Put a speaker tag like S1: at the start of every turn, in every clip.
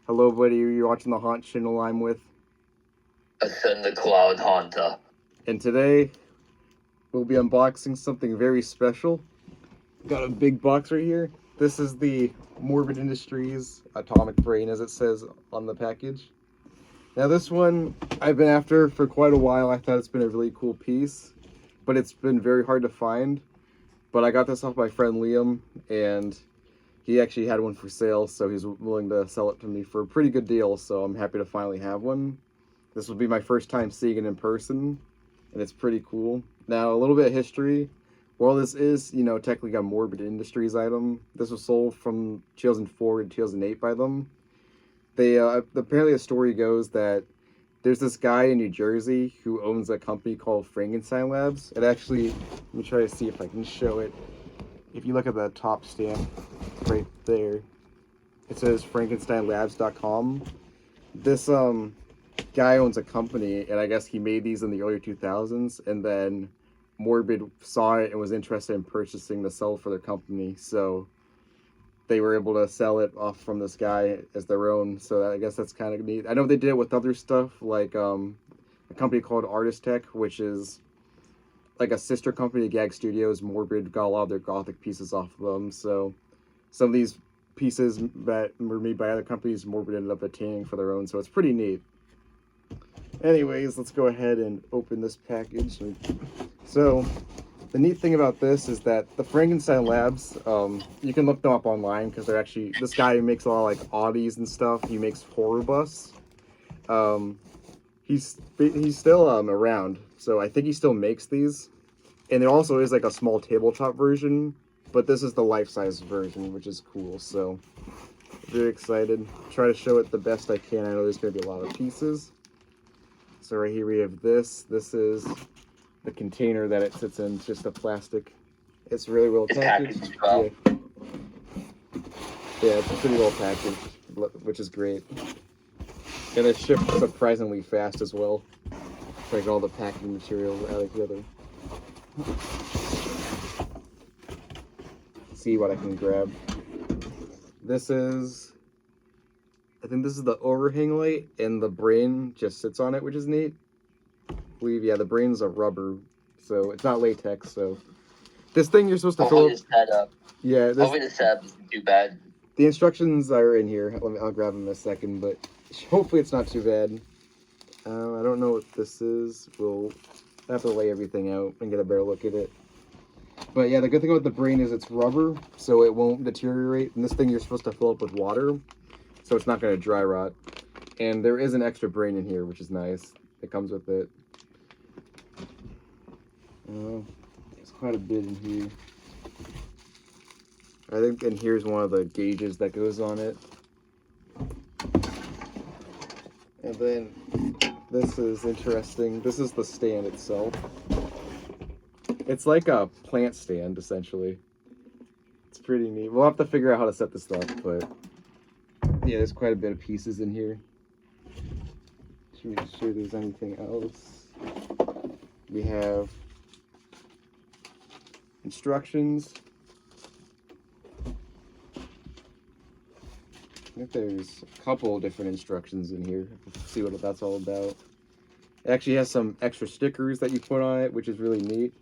S1: Hello, buddy. You're watching the Haunt channel. I'm with.
S2: Ascend the Cloud Haunter.
S1: And today, we'll be unboxing something very special. Got a big box right here. This is the Morbid Industries Atomic Brain, as it says on the package. Now, this one I've been after for quite a while. I thought it's been a really cool piece, but it's been very hard to find. But I got this off my friend Liam, and he actually had one for sale, so he's willing to sell it to me for a pretty good deal, so I'm happy to finally have one. This will be my first time seeing it in person, and it's pretty cool. Now, a little bit of history. While this is, technically a Morbid Industries item, this was sold from 2004 to 2008 by them. They, apparently the story goes that there's this guy in New Jersey who owns a company called Frankensteinlabs. It actually, let me try to see if I can show it. If you look at the top stamp right there, it says Frankensteinlabs.com. This guy owns a company, and I guess he made these in the early 2000s, and then Morbid saw it and was interested in purchasing the cell for their company, so they were able to sell it off from this guy as their own. So I guess that's kind of neat. I know they did it with other stuff, like a company called Artist Tech, which is like a sister company to Gag Studios. Morbid got a lot of their gothic pieces off of them, so some of these pieces that were made by other companies, Morbid ended up obtaining for their own, so it's pretty neat. Anyways, let's go ahead and open this package. So, the neat thing about this is that the Frankensteinlabs, you can look them up online, because they're actually, this guy makes a lot of like oddies and stuff. He makes horror busts. He's still around, so I think he still makes these. And there also is like a small tabletop version, but this is the life-size version, which is cool. So very excited. Try to show it the best I can. I know there's going to be a lot of pieces. So right here we have this. This is the container that it sits in, just a plastic. It's really well packaged.
S2: Well.
S1: Yeah, it's pretty well packaged, which is great. And it shipped surprisingly fast as well. Like all the packing material out of together. See what I can grab. This is, I think this is the overhang light, and the brain just sits on it, which is neat. I believe, yeah, the brain's a rubber, so it's not latex. So this thing you're supposed to fill up. Yeah,
S2: hopefully the setup isn't too bad.
S1: The instructions are in here. I'll grab them in a second, but hopefully it's not too bad. I don't know what this is. We'll have to lay everything out and get a better look at it. But yeah, the good thing about the brain is it's rubber, so it won't deteriorate. And this thing you're supposed to fill up with water, so it's not going to dry rot. And there is an extra brain in here, which is nice. It comes with it. There's quite a bit in here. I think, and here's one of the gauges that goes on it. And then this is interesting. This is the stand itself. It's like a plant stand, essentially. It's pretty neat. We'll have to figure out how to set this up, but yeah, there's quite a bit of pieces in here. Should we make sure there's anything else? We have instructions. I think there's a couple different instructions in here. Let's see what that's all about. It actually has some extra stickers that you put on it, which is really neat.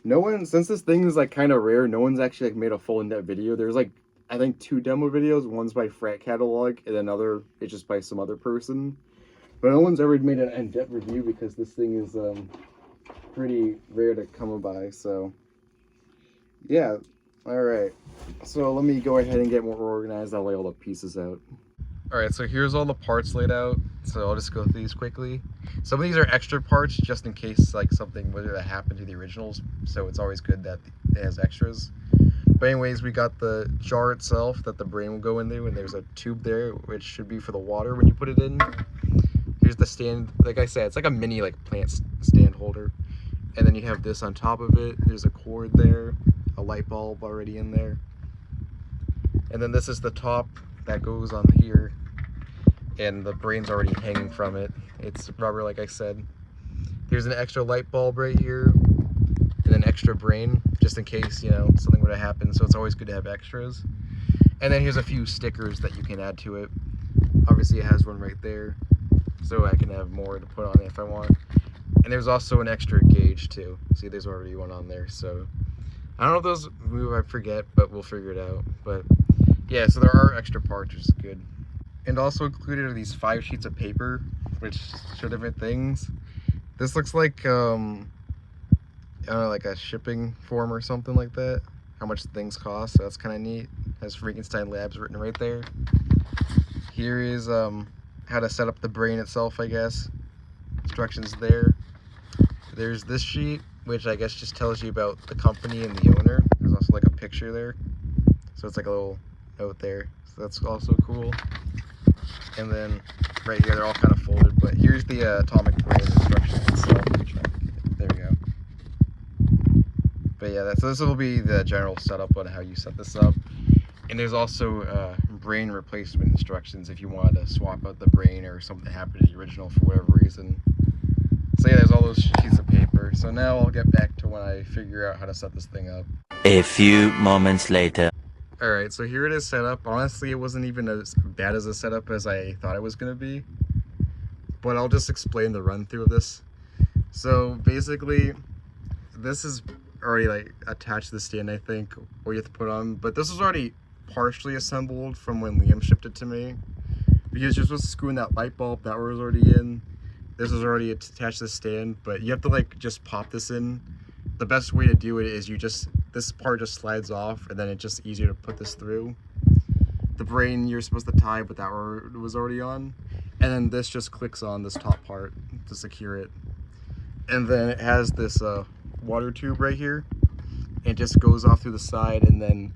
S1: No one, since this thing is like kind of rare, no one's actually like made a full in-depth video. There's like, I think 2 demo videos. One's by Frat Catalog, and another is just by some other person. But no one's ever made an in-depth review because this thing is pretty rare to come by. So yeah. Alright, so let me go ahead and get more organized. I'll lay all the pieces out. Alright, so here's all the parts laid out. So I'll just go through these quickly. Some of these are extra parts just in case like something whether that happened to the originals. So it's always good that it has extras. But anyways, we got the jar itself that the brain will go into, and there's a tube there which should be for the water when you put it in. Here's the stand. Like I said, it's like a mini like plant stand holder. And then you have this on top of it. There's a cord there. A light bulb already in there, and then this is the top that goes on here, and the brain's already hanging from it. It's rubber, like I said. There's an extra light bulb right here, and an extra brain just in case something would have happened, so it's always good to have extras. And then here's a few stickers that you can add to it. obviously it has one right there, so I can have more to put on it if I want. And there's also an extra gauge too. See, there's already one on there, so I don't know if those move, I forget, but we'll figure it out. But yeah, so there are extra parts, which is good. And also included are these 5 sheets of paper, which show different things. This looks like, I don't know, like a shipping form or something like that. How much things cost, so that's kind of neat. It has Frankensteinlabs written right there. Here is how to set up the brain itself, I guess. Instructions there. There's this sheet, which I guess just tells you about the company and the owner. There's also like a picture there. So it's like a little note there. So that's also cool. And then right here, they're all kind of folded, but here's the atomic brain instructions itself. There we go. But yeah, so this will be the general setup on how you set this up. And there's also brain replacement instructions if you wanted to swap out the brain or something happened to the original for whatever reason. So yeah, there's all those sheets of paper. So now I'll get back to when I figure out how to set this thing up.
S3: A few moments later.
S1: Alright, so here it is set up. Honestly, it wasn't even as bad as a setup as I thought it was going to be. But I'll just explain the run through of this. So basically, this is already like attached to the stand, I think, or you have to put on. But this is already partially assembled from when Liam shipped it to me. Because you're supposed to screw in that light bulb that was already in. This is already attached to the stand, but you have to like just pop this in. The best way to do it is this part just slides off, and then it's just easier to put this through. The brain you're supposed to tie, but that was already on. And then this just clicks on this top part to secure it. And then it has this water tube right here. It just goes off through the side, and then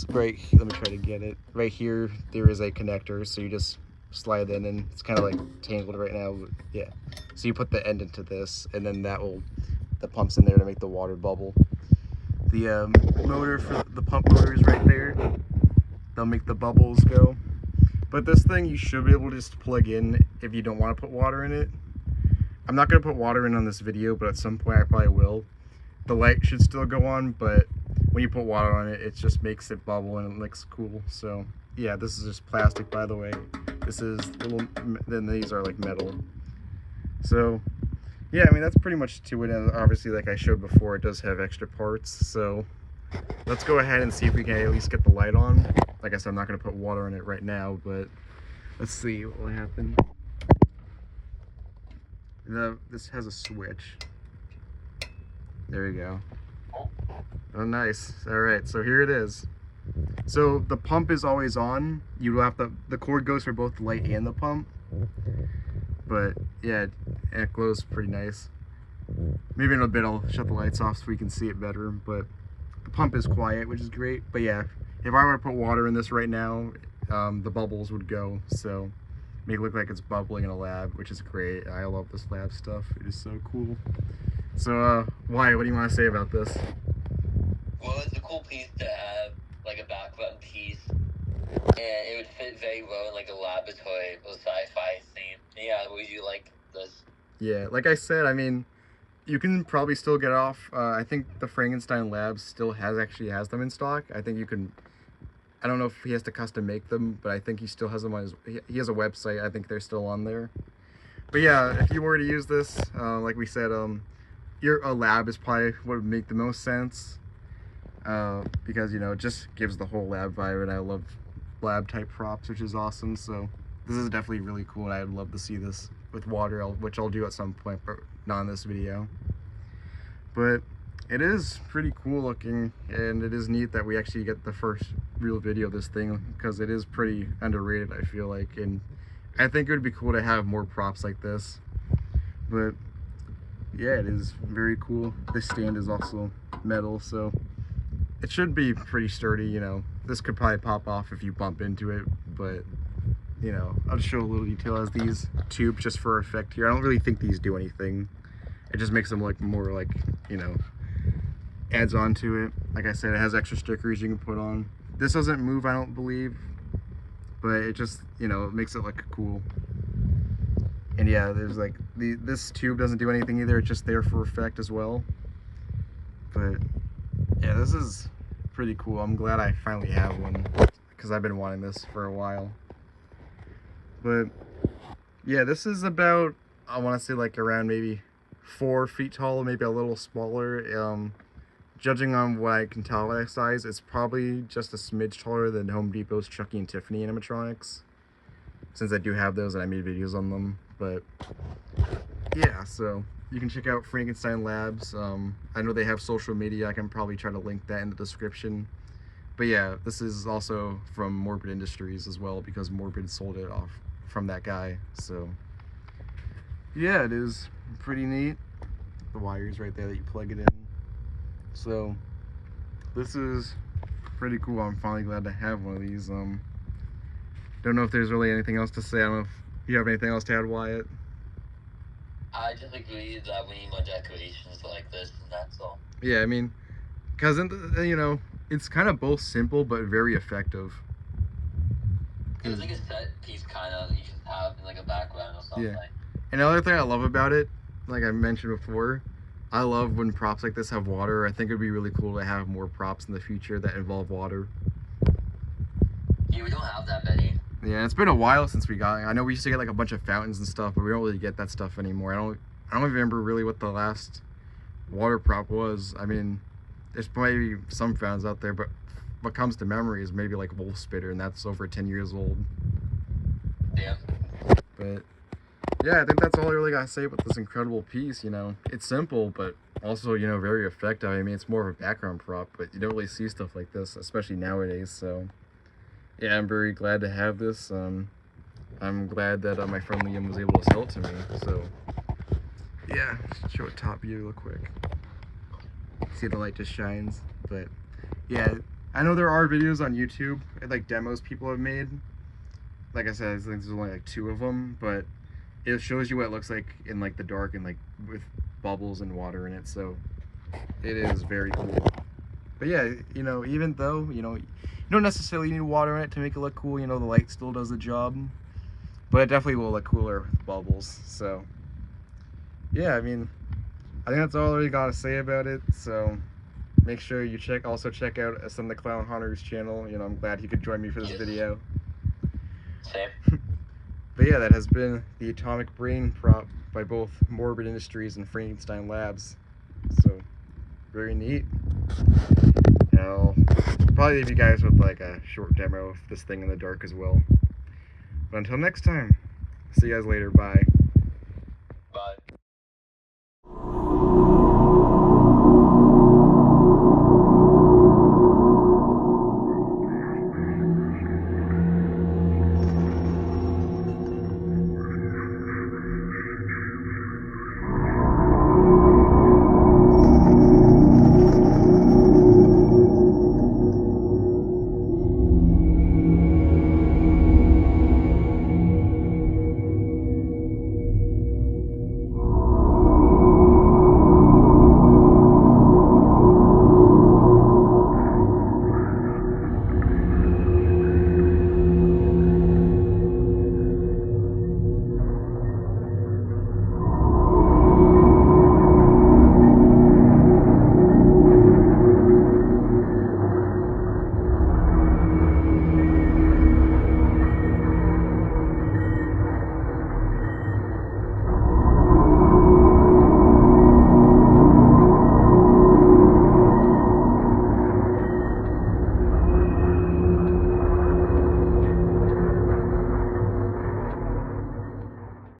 S1: right, let me try to get it. Right here, there is a connector, so you just slide in, and it's kind of like tangled right now, but yeah. So you put the end into this, and then the pump's in there to make the water bubble. The motor for the pump motor is right there. They'll make the bubbles go. But this thing you should be able to just plug in if you don't want to put water in it. I'm not going to put water in on this video, but at some point I probably will. The light should still go on, but when you put water on it, it just makes it bubble and it looks cool. So yeah, this is just plastic, by the way. This is little, then these are like metal. So yeah, I mean, that's pretty much to it. And obviously, like I showed before, it does have extra parts. So let's go ahead and see if we can at least get the light on. Like I said, I'm not going to put water in it right now, but let's see what will happen. This has a switch. There we go. Oh, nice. All right, so here it is. So the pump is always on. You have the cord goes for both the light and the pump. But yeah, it glows pretty nice. Maybe in a bit I'll shut the lights off so we can see it better, but the pump is quiet, which is great. But yeah, if I were to put water in this right now, the bubbles would go, so make it look like it's bubbling in a lab, which is great. I love this lab stuff. It is so cool. So Wyatt, what do you want to say about this?
S2: Well, it's a cool piece to have, like a background piece, and it would fit very well in like a laboratory or sci-fi scene. Yeah, would you like this?
S1: Yeah, like I said, I mean, you can probably still get off. I think the Frankensteinlabs still actually has them in stock. I think you can. I don't know if he has to custom make them, but I think he still has them on he has a website. I think they're still on there. But yeah, if you were to use this, like we said, a lab is probably what would make the most sense. Because, you know, it just gives the whole lab vibe, and I love lab type props, which is awesome. So this is definitely really cool, and I'd love to see this with water, which I'll do at some point, but not in this video. But it is pretty cool looking, and it is neat that we actually get the first real video of this thing, because it is pretty underrated, I feel like, and I think it would be cool to have more props like this. But yeah, it is very cool. This stand is also metal, so it should be pretty sturdy. You know, this could probably pop off if you bump into it, but you know, I'll just show a little detail as these tubes just for effect here. I don't really think these do anything. It just makes them look more like, you know, adds on to it. Like I said, it has extra stickers you can put on. This doesn't move, I don't believe, but it just, you know, it makes it look cool. And yeah, there's like, this tube doesn't do anything either. It's just there for effect as well. But yeah, this is pretty cool. I'm glad I finally have one, because I've been wanting this for a while. But yeah, this is about, I want to say like around maybe 4 feet tall, maybe a little smaller. Judging on what I can tell by size, it's probably just a smidge taller than Home Depot's Chucky and Tiffany animatronics, since I do have those and I made videos on them. But yeah, so you can check out Frankensteinlabs. I know they have social media. I can probably try to link that in the description. But yeah, this is also from Morbid Industries as well, because Morbid sold it off from that guy. So yeah, it is pretty neat. The wires right there that you plug it in. So this is pretty cool. I'm finally glad to have one of these. Don't know if there's really anything else to say. I don't know if you have anything else to add, Wyatt.
S2: I just agree that we need more decorations like this, and that's all.
S1: Yeah, I mean, because you know, it's kind of both simple but very effective.
S2: It was like a set piece kind of that you can have in like a background or something.
S1: Yeah. Another thing I love about it, like I mentioned before, I love when props like this have water. I think it'd be really cool to have more props in the future that involve water.
S2: Yeah, we don't have that many.
S1: Yeah, it's been a while since we got. I know we used to get like a bunch of fountains and stuff, but we don't really get that stuff anymore. I don't even remember really what the last water prop was. I mean, there's probably some fountains out there, but what comes to memory is maybe like Wolf Spitter, and that's over 10 years old.
S2: Yeah.
S1: But yeah, I think that's all I really gotta say about this incredible piece. You know, it's simple, but also, you know, very effective. I mean, it's more of a background prop, but you don't really see stuff like this, especially nowadays. So yeah, I'm very glad to have this. I'm glad that my friend Liam was able to sell it to me. So yeah, show a top view real quick. See, the light just shines. But yeah, I know there are videos on YouTube, like demos people have made. Like I said, I think there's only like 2 of them, but it shows you what it looks like in like the dark and like with bubbles and water in it. So it is very cool. But yeah, you know, even though, you know, you don't necessarily need water in it to make it look cool, you know, the light still does the job. But it definitely will look cooler with bubbles. So yeah, I mean, I think that's all I really got to say about it. So make sure you also check out some of the Clown Hunter's channel. You know, I'm glad he could join me for this video.
S2: Same.
S1: But yeah, that has been the Atomic Brain prop by both Morbid Industries and Frankensteinlabs. So, very neat. And I'll probably leave you guys with like a short demo of this thing in the dark as well. But until next time, see you guys later. Bye.